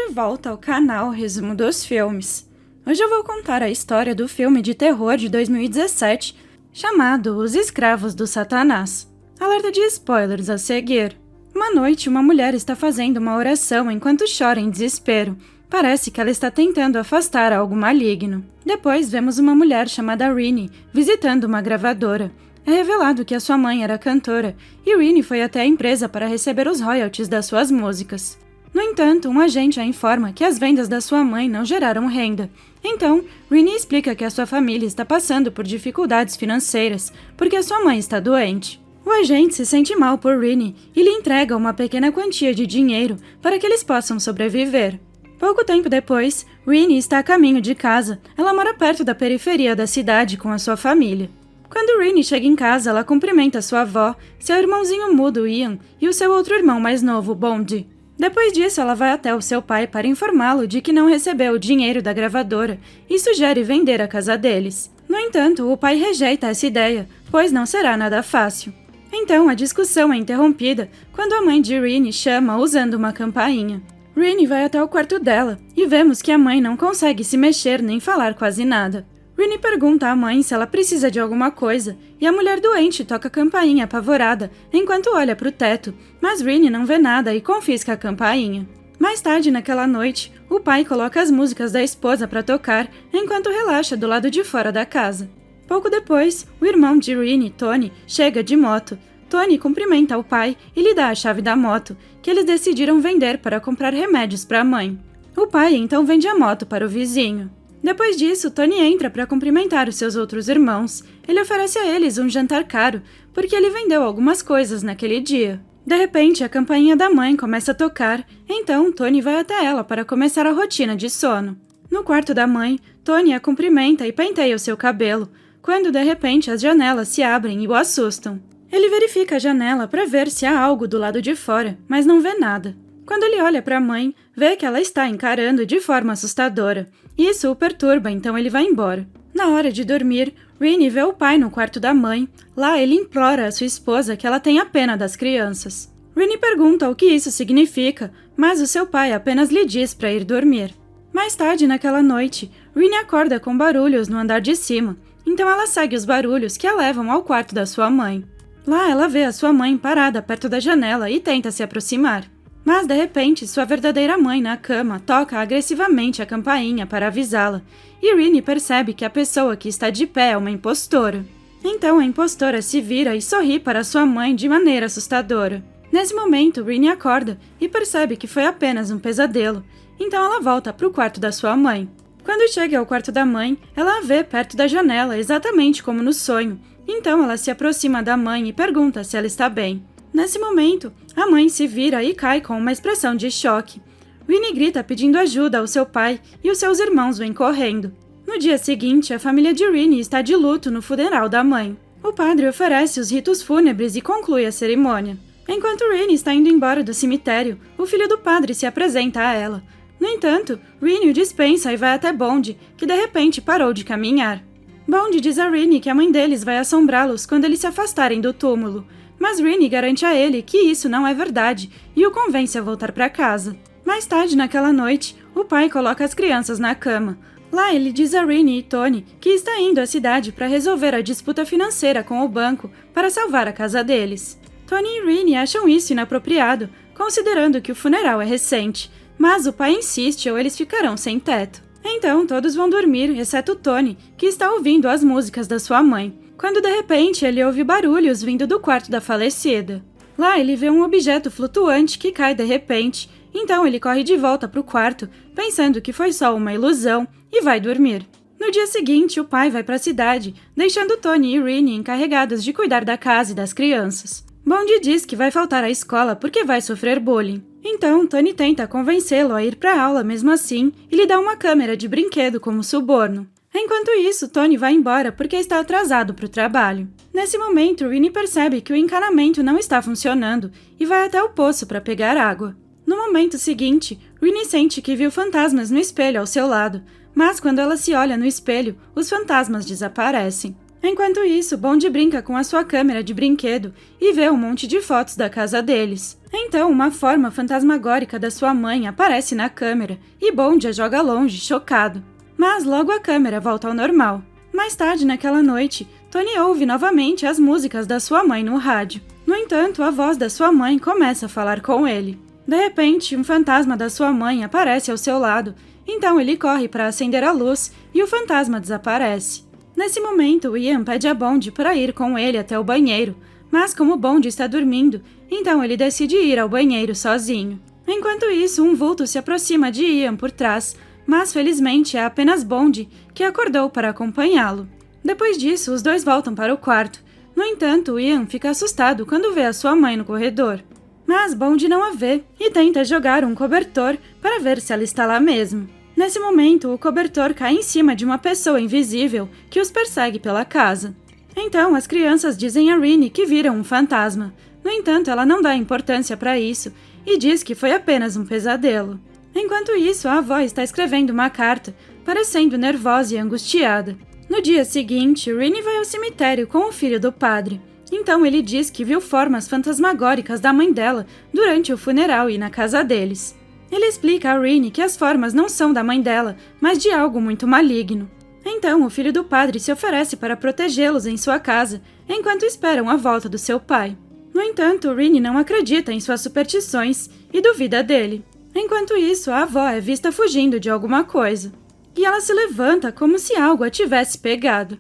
volta ao canal Resumo dos Filmes. Hoje eu vou contar a história do filme de terror de 2017, chamado Os Escravos do Satanás. Alerta de spoilers a seguir. Uma noite, uma mulher está fazendo uma oração enquanto chora em desespero. Parece que ela está tentando afastar algo maligno. Depois vemos uma mulher chamada Rini visitando uma gravadora. É revelado que a sua mãe era cantora e Rini foi até a empresa para receber os royalties das suas músicas. No entanto, um agente a informa que as vendas da sua mãe não geraram renda. Então, Rini explica que a sua família está passando por dificuldades financeiras porque a sua mãe está doente. O agente se sente mal por Rini e lhe entrega uma pequena quantia de dinheiro para que eles possam sobreviver. Pouco tempo depois, Rini está a caminho de casa. Ela mora perto da periferia da cidade com a sua família. Quando Rini chega em casa, ela cumprimenta sua avó, seu irmãozinho mudo Ian e o seu outro irmão mais novo, Bondi. Depois disso, ela vai até o seu pai para informá-lo de que não recebeu o dinheiro da gravadora e sugere vender a casa deles. No entanto, o pai rejeita essa ideia, pois não será nada fácil. Então, a discussão é interrompida quando a mãe de Rini chama usando uma campainha. Rini vai até o quarto dela e vemos que a mãe não consegue se mexer nem falar quase nada. Rini pergunta à mãe se ela precisa de alguma coisa, e a mulher doente toca a campainha apavorada enquanto olha para o teto, mas Rini não vê nada e confisca a campainha. Mais tarde naquela noite, o pai coloca as músicas da esposa para tocar enquanto relaxa do lado de fora da casa. Pouco depois, o irmão de Rini, Tony, chega de moto. Tony cumprimenta o pai e lhe dá a chave da moto, que eles decidiram vender para comprar remédios para a mãe. O pai então vende a moto para o vizinho. Depois disso, Tony entra para cumprimentar os seus outros irmãos. Ele oferece a eles um jantar caro, porque ele vendeu algumas coisas naquele dia. De repente, a campainha da mãe começa a tocar, então Tony vai até ela para começar a rotina de sono. No quarto da mãe, Tony a cumprimenta e penteia o seu cabelo, quando de repente as janelas se abrem e o assustam. Ele verifica a janela para ver se há algo do lado de fora, mas não vê nada. Quando ele olha para a mãe, vê que ela está encarando de forma assustadora. Isso o perturba, então ele vai embora. Na hora de dormir, Rini vê o pai no quarto da mãe. Lá ele implora à sua esposa que ela tenha pena das crianças. Rini pergunta o que isso significa, mas o seu pai apenas lhe diz para ir dormir. Mais tarde naquela noite, Rini acorda com barulhos no andar de cima, então ela segue os barulhos que a levam ao quarto da sua mãe. Lá ela vê a sua mãe parada perto da janela e tenta se aproximar. Mas, de repente, sua verdadeira mãe na cama toca agressivamente a campainha para avisá-la, e Rini percebe que a pessoa que está de pé é uma impostora. Então a impostora se vira e sorri para sua mãe de maneira assustadora. Nesse momento, Rini acorda e percebe que foi apenas um pesadelo, então ela volta para o quarto da sua mãe. Quando chega ao quarto da mãe, ela a vê perto da janela exatamente como no sonho, então ela se aproxima da mãe e pergunta se ela está bem. Nesse momento, a mãe se vira e cai com uma expressão de choque. Rini grita pedindo ajuda ao seu pai e os seus irmãos vêm correndo. No dia seguinte, a família de Rini está de luto no funeral da mãe. O padre oferece os ritos fúnebres e conclui a cerimônia. Enquanto Rini está indo embora do cemitério, o filho do padre se apresenta a ela. No entanto, Rini o dispensa e vai até Bondi, que de repente parou de caminhar. Bondi diz a Rini que a mãe deles vai assombrá-los quando eles se afastarem do túmulo. Mas Rini garante a ele que isso não é verdade e o convence a voltar para casa. Mais tarde naquela noite, o pai coloca as crianças na cama. Lá ele diz a Rini e Tony que está indo à cidade para resolver a disputa financeira com o banco para salvar a casa deles. Tony e Rini acham isso inapropriado, considerando que o funeral é recente, mas o pai insiste ou eles ficarão sem teto. Então todos vão dormir, exceto Tony, que está ouvindo as músicas da sua mãe. Quando de repente ele ouve barulhos vindo do quarto da falecida. Lá ele vê um objeto flutuante que cai de repente, então ele corre de volta para o quarto, pensando que foi só uma ilusão, e vai dormir. No dia seguinte, o pai vai para a cidade, deixando Tony e Rini encarregados de cuidar da casa e das crianças. Bondi diz que vai faltar à escola porque vai sofrer bullying. Então, Tony tenta convencê-lo a ir para a aula mesmo assim e lhe dá uma câmera de brinquedo como suborno. Enquanto isso, Tony vai embora porque está atrasado para o trabalho. Nesse momento, Rini percebe que o encanamento não está funcionando e vai até o poço para pegar água. No momento seguinte, Rini sente que viu fantasmas no espelho ao seu lado, mas quando ela se olha no espelho, os fantasmas desaparecem. Enquanto isso, Bondi brinca com a sua câmera de brinquedo e vê um monte de fotos da casa deles. Então, uma forma fantasmagórica da sua mãe aparece na câmera e Bond a joga longe, chocado. Mas logo a câmera volta ao normal. Mais tarde naquela noite, Tony ouve novamente as músicas da sua mãe no rádio. No entanto, a voz da sua mãe começa a falar com ele. De repente, um fantasma da sua mãe aparece ao seu lado, então ele corre para acender a luz e o fantasma desaparece. Nesse momento, Ian pede a Bond para ir com ele até o banheiro, mas como Bond está dormindo, então ele decide ir ao banheiro sozinho. Enquanto isso, um vulto se aproxima de Ian por trás, mas felizmente é apenas Bond que acordou para acompanhá-lo. Depois disso, os dois voltam para o quarto. No entanto, Ian fica assustado quando vê a sua mãe no corredor. Mas Bond não a vê e tenta jogar um cobertor para ver se ela está lá mesmo. Nesse momento, o cobertor cai em cima de uma pessoa invisível que os persegue pela casa. Então, as crianças dizem a Rini que viram um fantasma. No entanto, ela não dá importância para isso e diz que foi apenas um pesadelo. Enquanto isso, a avó está escrevendo uma carta, parecendo nervosa e angustiada. No dia seguinte, Rini vai ao cemitério com o filho do padre. Então ele diz que viu formas fantasmagóricas da mãe dela durante o funeral e na casa deles. Ele explica a Rini que as formas não são da mãe dela, mas de algo muito maligno. Então o filho do padre se oferece para protegê-los em sua casa, enquanto esperam a volta do seu pai. No entanto, Rini não acredita em suas superstições e duvida dele. Enquanto isso, a avó é vista fugindo de alguma coisa. E ela se levanta como se algo a tivesse pegado.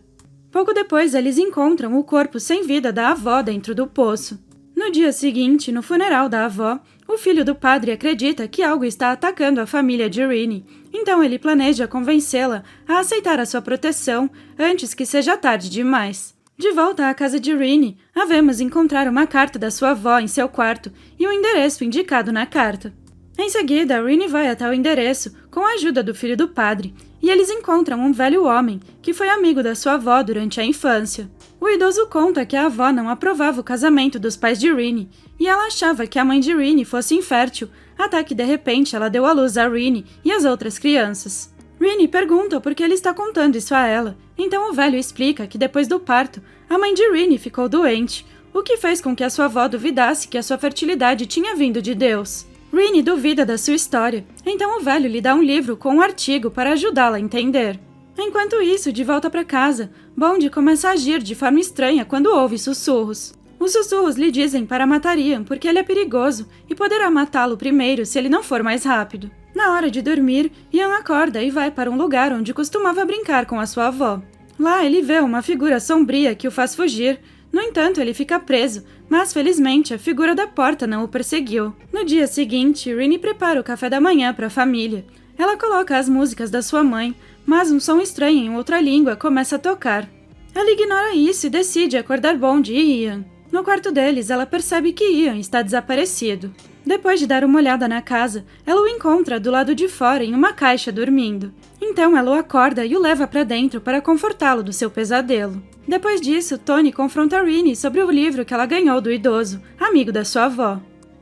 Pouco depois, eles encontram o corpo sem vida da avó dentro do poço. No dia seguinte, no funeral da avó, o filho do padre acredita que algo está atacando a família de Rini, então ele planeja convencê-la a aceitar a sua proteção antes que seja tarde demais. De volta à casa de Rini, a vemos encontrar uma carta da sua avó em seu quarto e um endereço indicado na carta. Em seguida, Rini vai até o endereço com a ajuda do filho do padre, e eles encontram um velho homem que foi amigo da sua avó durante a infância. O idoso conta que a avó não aprovava o casamento dos pais de Rini, e ela achava que a mãe de Rini fosse infértil, até que de repente ela deu à luz a Rini e as outras crianças. Rini pergunta por que ele está contando isso a ela, então o velho explica que depois do parto, a mãe de Rini ficou doente, o que fez com que a sua avó duvidasse que a sua fertilidade tinha vindo de Deus. Rini duvida da sua história, então o velho lhe dá um livro com um artigo para ajudá-la a entender. Enquanto isso, de volta para casa, Bond começa a agir de forma estranha quando ouve sussurros. Os sussurros lhe dizem para matar Ian porque ele é perigoso e poderá matá-lo primeiro se ele não for mais rápido. Na hora de dormir, Ian acorda e vai para um lugar onde costumava brincar com a sua avó. Lá ele vê uma figura sombria que o faz fugir. No entanto, ele fica preso, mas felizmente a figura da porta não o perseguiu. No dia seguinte, Rini prepara o café da manhã para a família. Ela coloca as músicas da sua mãe, mas um som estranho em outra língua começa a tocar. Ela ignora isso e decide acordar Bond e Ian. No quarto deles, ela percebe que Ian está desaparecido. Depois de dar uma olhada na casa, ela o encontra do lado de fora em uma caixa dormindo. Então ela o acorda e o leva para dentro para confortá-lo do seu pesadelo. Depois disso, Tony confronta Rini sobre o livro que ela ganhou do idoso, amigo da sua avó.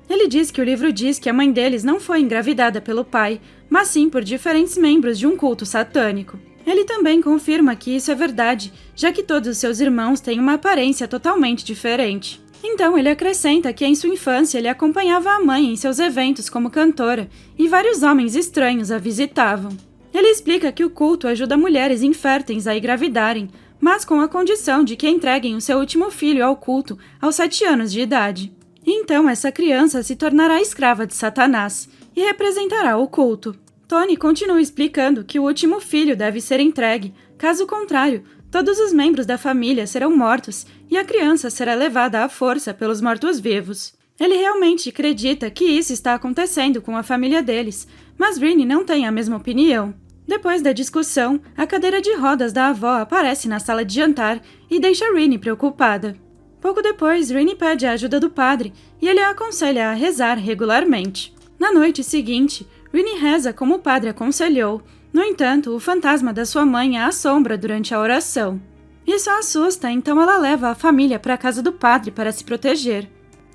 Ele diz que o livro diz que a mãe deles não foi engravidada pelo pai, mas sim por diferentes membros de um culto satânico. Ele também confirma que isso é verdade, já que todos os seus irmãos têm uma aparência totalmente diferente. Então ele acrescenta que em sua infância ele acompanhava a mãe em seus eventos como cantora e vários homens estranhos a visitavam. Ele explica que o culto ajuda mulheres inférteis a engravidarem, mas com a condição de que entreguem o seu último filho ao culto aos 7 anos de idade. Então essa criança se tornará escrava de Satanás e representará o culto. Tony continua explicando que o último filho deve ser entregue, caso contrário, todos os membros da família serão mortos e a criança será levada à força pelos mortos-vivos. Ele realmente acredita que isso está acontecendo com a família deles, mas Rini não tem a mesma opinião. Depois da discussão, a cadeira de rodas da avó aparece na sala de jantar e deixa Rini preocupada. Pouco depois, Rini pede a ajuda do padre e ele a aconselha a rezar regularmente. Na noite seguinte, Rini reza como o padre aconselhou. No entanto, o fantasma da sua mãe a assombra durante a oração. Isso a assusta, então ela leva a família para a casa do padre para se proteger.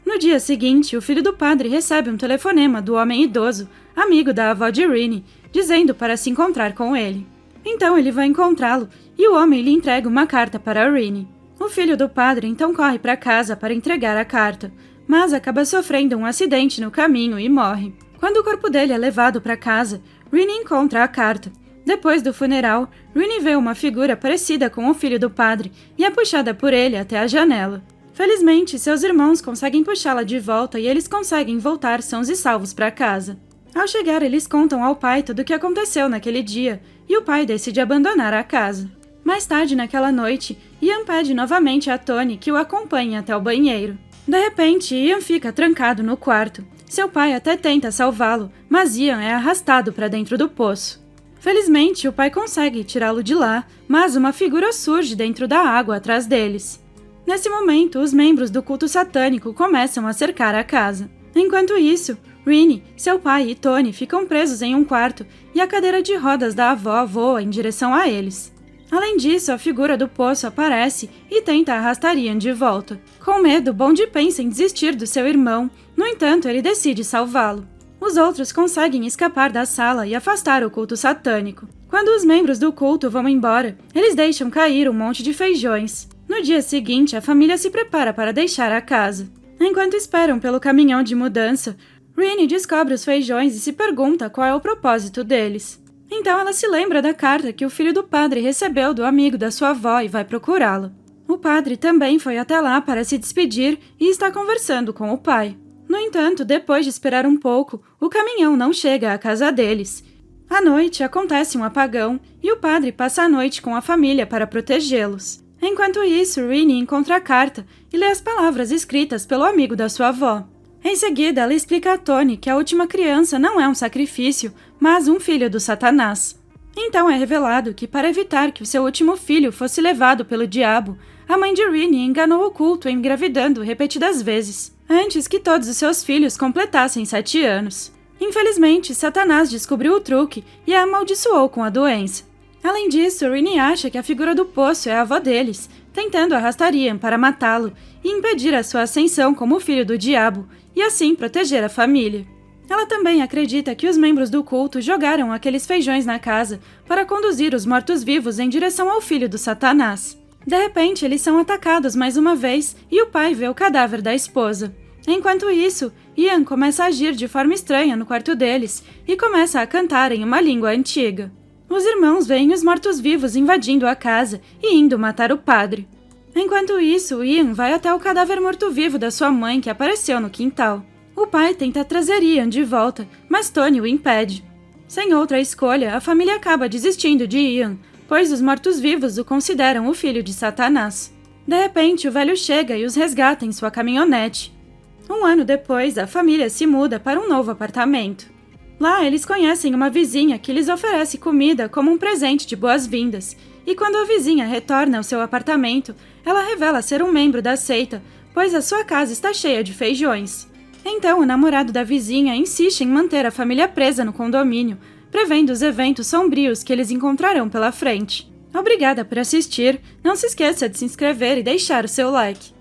No dia seguinte, o filho do padre recebe um telefonema do homem idoso, amigo da avó de Rini, dizendo para se encontrar com ele. Então ele vai encontrá-lo e o homem lhe entrega uma carta para Rini. O filho do padre então corre para casa para entregar a carta, mas acaba sofrendo um acidente no caminho e morre. Quando o corpo dele é levado para casa, Rini encontra a carta. Depois do funeral, Rini vê uma figura parecida com o filho do padre e é puxada por ele até a janela. Felizmente, seus irmãos conseguem puxá-la de volta e eles conseguem voltar sãos e salvos para casa. Ao chegar, eles contam ao pai tudo o que aconteceu naquele dia e o pai decide abandonar a casa. Mais tarde naquela noite, Ian pede novamente a Tony que o acompanhe até o banheiro. De repente, Ian fica trancado no quarto. Seu pai até tenta salvá-lo, mas Ian é arrastado para dentro do poço. Felizmente, o pai consegue tirá-lo de lá, mas uma figura surge dentro da água atrás deles. Nesse momento, os membros do culto satânico começam a cercar a casa. Enquanto isso, Rini, seu pai e Tony ficam presos em um quarto e a cadeira de rodas da avó voa em direção a eles. Além disso, a figura do poço aparece e tenta arrastar Ian de volta. Com medo, Bond pensa em desistir do seu irmão, no entanto, ele decide salvá-lo. Os outros conseguem escapar da sala e afastar o culto satânico. Quando os membros do culto vão embora, eles deixam cair um monte de feijões. No dia seguinte, a família se prepara para deixar a casa. Enquanto esperam pelo caminhão de mudança, Rini descobre os feijões e se pergunta qual é o propósito deles. Então ela se lembra da carta que o filho do padre recebeu do amigo da sua avó e vai procurá-la. O padre também foi até lá para se despedir e está conversando com o pai. No entanto, depois de esperar um pouco, o caminhão não chega à casa deles. À noite, acontece um apagão e o padre passa a noite com a família para protegê-los. Enquanto isso, Rini encontra a carta e lê as palavras escritas pelo amigo da sua avó. Em seguida, ela explica a Tony que a última criança não é um sacrifício, mas um filho do Satanás. Então é revelado que, para evitar que o seu último filho fosse levado pelo diabo, a mãe de Rini enganou o culto engravidando repetidas vezes, antes que todos os seus filhos completassem 7 anos. Infelizmente, Satanás descobriu o truque e a amaldiçoou com a doença. Além disso, Rini acha que a figura do poço é a avó deles, tentando arrastar Ian para matá-lo e impedir a sua ascensão como filho do diabo, e assim proteger a família. Ela também acredita que os membros do culto jogaram aqueles feijões na casa para conduzir os mortos-vivos em direção ao filho do Satanás. De repente, eles são atacados mais uma vez e o pai vê o cadáver da esposa. Enquanto isso, Ian começa a agir de forma estranha no quarto deles e começa a cantar em uma língua antiga. Os irmãos veem os mortos-vivos invadindo a casa e indo matar o padre. Enquanto isso, Ian vai até o cadáver morto-vivo da sua mãe que apareceu no quintal. O pai tenta trazer Ian de volta, mas Tony o impede. Sem outra escolha, a família acaba desistindo de Ian, pois os mortos-vivos o consideram o filho de Satanás. De repente, o velho chega e os resgata em sua caminhonete. Um ano depois, a família se muda para um novo apartamento. Lá, eles conhecem uma vizinha que lhes oferece comida como um presente de boas-vindas, e quando a vizinha retorna ao seu apartamento, ela revela ser um membro da seita, pois a sua casa está cheia de feijões. Então, o namorado da vizinha insiste em manter a família presa no condomínio, prevendo os eventos sombrios que eles encontrarão pela frente. Obrigada por assistir, não se esqueça de se inscrever e deixar o seu like.